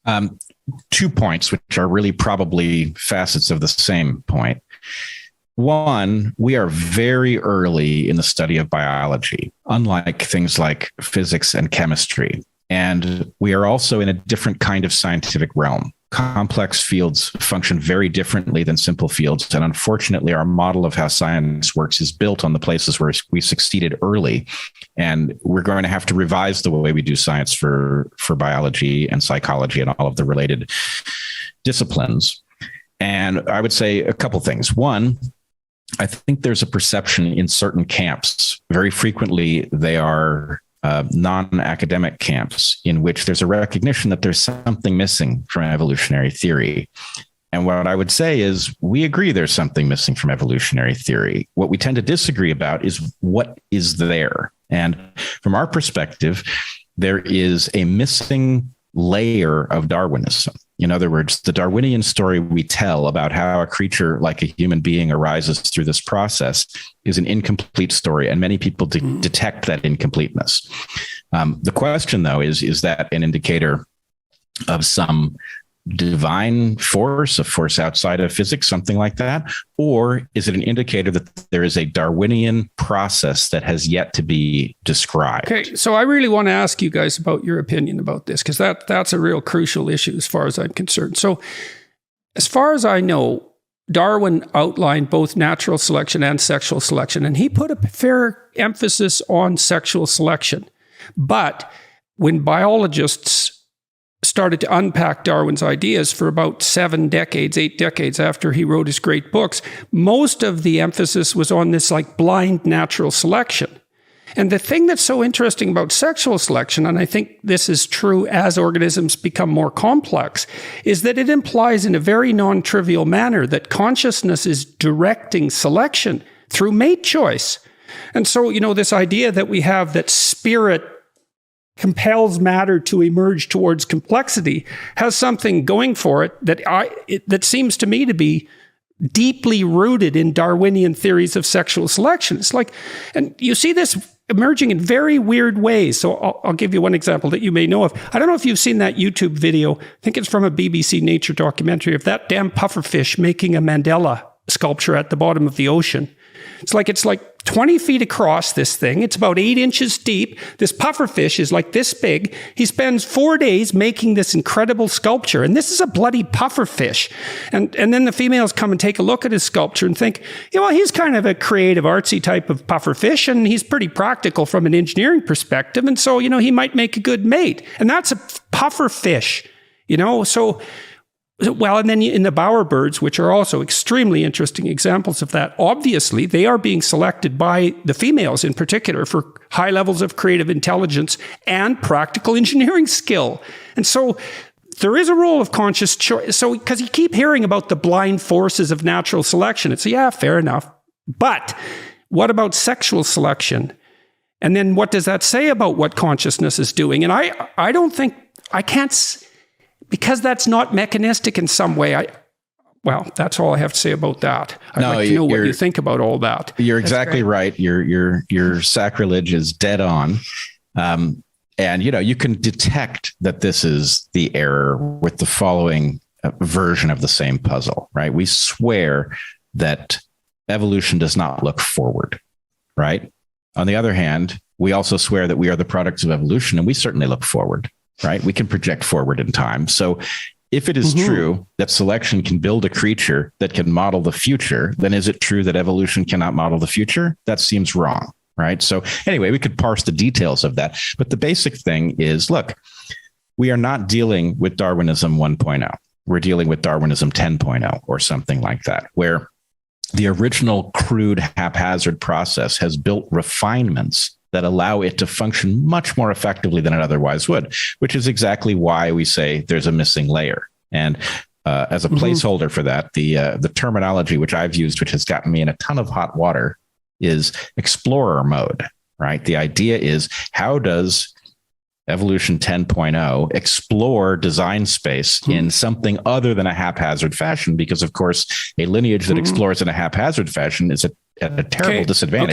Um, 2 points, which are really probably facets of the same point. One, we are very early in the study of biology, unlike things like physics and chemistry. And we are also in a different kind of scientific realm. Complex fields function very differently than simple fields. And unfortunately, our model of how science works is built on the places where we succeeded early. And we're going to have to revise the way we do science for biology and psychology and all of the related disciplines. And I would say a couple things. One, I think there's a perception in certain camps. Very frequently, they are non-academic camps in which there's a recognition that there's something missing from evolutionary theory. And what I would say is we agree there's something missing from evolutionary theory. What we tend to disagree about is what is there. And from our perspective, there is a missing layer of Darwinism. In other words, the Darwinian story we tell about how a creature like a human being arises through this process is an incomplete story, and many people detect that incompleteness. The question, though, is that an indicator of some divine force, a force outside of physics, something like that? Or is it an indicator that there is a Darwinian process that has yet to be described? Okay, so I really want to ask you guys about your opinion about this, because that's a real crucial issue as far as I'm concerned. So as far as I know, Darwin outlined both natural selection and sexual selection, and he put a fair emphasis on sexual selection. But when biologists started to unpack Darwin's ideas for about 8 decades after he wrote his great books, most of the emphasis was on this like blind natural selection. And the thing that's so interesting about sexual selection, and I think this is true as organisms become more complex, is that it implies in a very non-trivial manner that consciousness is directing selection through mate choice. And so, this idea that we have that spirit compels matter to emerge towards complexity has something going for it that seems to me to be deeply rooted in Darwinian theories of sexual selection. It's like, and you see this emerging in very weird ways. So I'll give you one example that you may know of. I don't know if you've seen that YouTube video. I think it's from a BBC Nature documentary of that damn pufferfish making a Mandela sculpture at the bottom of the ocean. It's like 20 feet across, this thing. It's about 8 inches deep. This pufferfish is like this big. He spends 4 days making this incredible sculpture. And this is a bloody pufferfish. And then the females come and take a look at his sculpture and think, he's kind of a creative, artsy type of pufferfish, and he's pretty practical from an engineering perspective. And so, he might make a good mate. And that's a pufferfish, so... Well, and then in the bowerbirds, which are also extremely interesting examples of that, obviously they are being selected by the females in particular for high levels of creative intelligence and practical engineering skill. And so there is a role of conscious choice. So, because you keep hearing about the blind forces of natural selection, it's, yeah, fair enough. But what about sexual selection? And then what does that say about what consciousness is doing? And I don't think, I can't... Because that's not mechanistic in some way. That's all I have to say about that. I'd like to know what you think about all that. You're exactly right. Your sacrilege is dead on. And, you can detect that this is the error with the following version of the same puzzle, right? We swear that evolution does not look forward, right? On the other hand, we also swear that we are the products of evolution, and we certainly look forward. Right? We can project forward in time. So if it is true that selection can build a creature that can model the future, then is it true that evolution cannot model the future? That seems wrong, right? So anyway, we could parse the details of that. But the basic thing is, look, we are not dealing with Darwinism 1.0. We're dealing with Darwinism 10.0 or something like that, where the original crude haphazard process has built refinements that allow it to function much more effectively than it otherwise would, which is exactly why we say there's a missing layer. And as a placeholder for that, the terminology which I've used, which has gotten me in a ton of hot water, is explorer mode, right? The idea is, how does Evolution 10.0 explore design space in something other than a haphazard fashion? Because, of course, a lineage that explores in a haphazard fashion is at a terrible disadvantage.